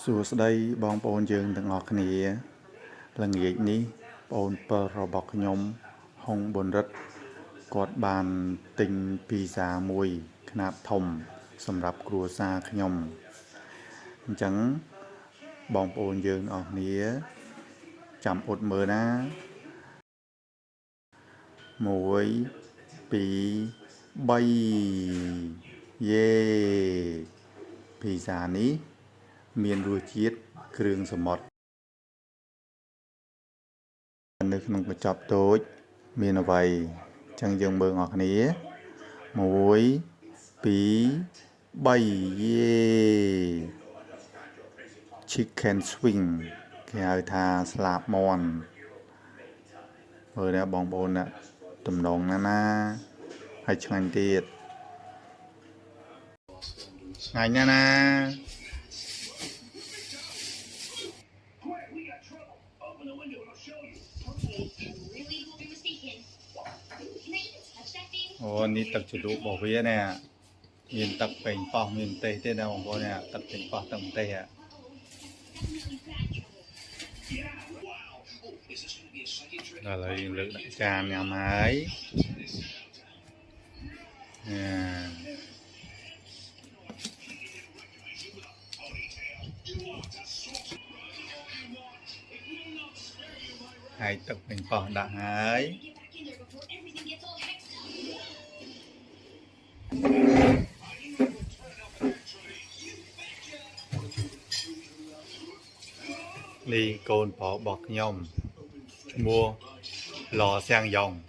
Sủa đây bong bồn dương từng ngọt nè là nghề ní bồn bờ rò bọc nhóm hông bồn rất cọt bàn tình pizza mùi khát thùng sầm rạp cua xa nhóm chẳng bong bồn dương ngọt nè chậm ột mờ ná mùi bị bay yeah pizza ní miền ruột chiết kêu sầm mọt nước nông bị chọc tối miền ở vậy chẳng dừng bờ ngọt nế muối bí bay yeah chicken swing cái thà slap mòn rồi đó bong bồn nè tầm đồng na hay chẳng tiệt ngày nha na ồ ní tập chủ đủ bảo vệ nè miền tập bình phò miền tây thế nào bông nè tập bình phò tầm tây à là lời lực đại tràn nhà máy hai tập bình phò đại hái đi côn bỏ bọc nhom mua lò sang dòng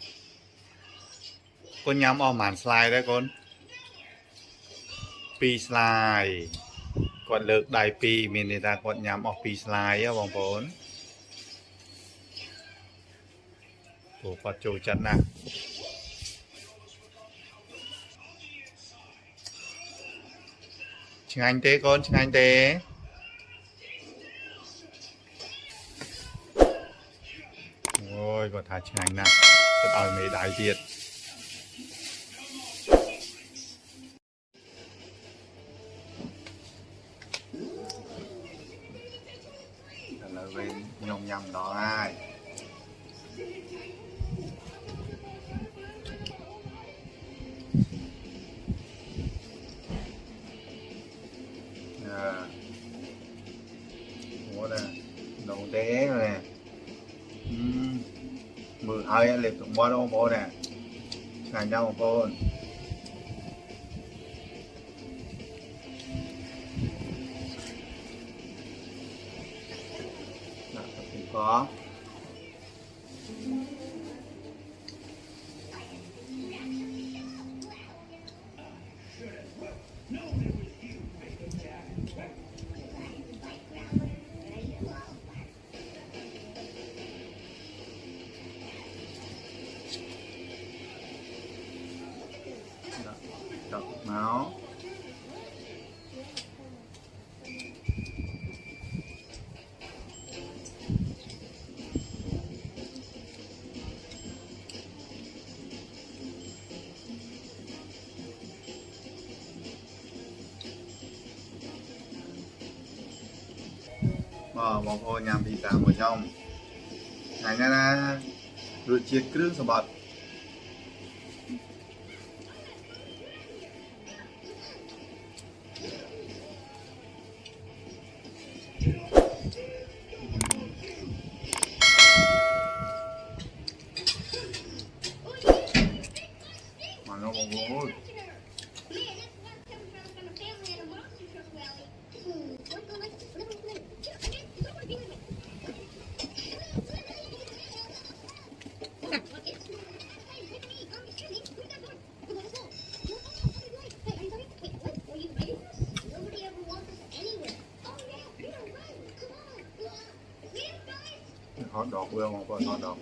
con nhắm ở màn slide đấy con pi slide còn lực đại pi mình người ta còn nhắm ở pi slide á bóng bốn của Phật chủ chân nè chừng anh tế con chừng anh tế ôi còn thả chừng anh nè rất ơi mấy đại việt là bên nhom nhầm đó ai mua nè đầu té rồi nè mưa hơi liệt tụng bó đâu bố nè ngày nhau một con có đọc máu bóng ô nhằm pizza một nhom ngày nay là rồi chiết cứ sờ bọt mà nó bóng ôi hot dog vừa một con hot dog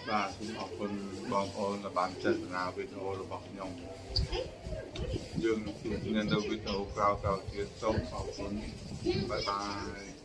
បាទសូមអរគុណបងប្អូនដែលបានទស្សនាវីដេអូរបស់ខ្ញុំយើងជួបគ្នានៅវីដេអូក្រោយៗទៀតសូមអរគុណបាយបាយ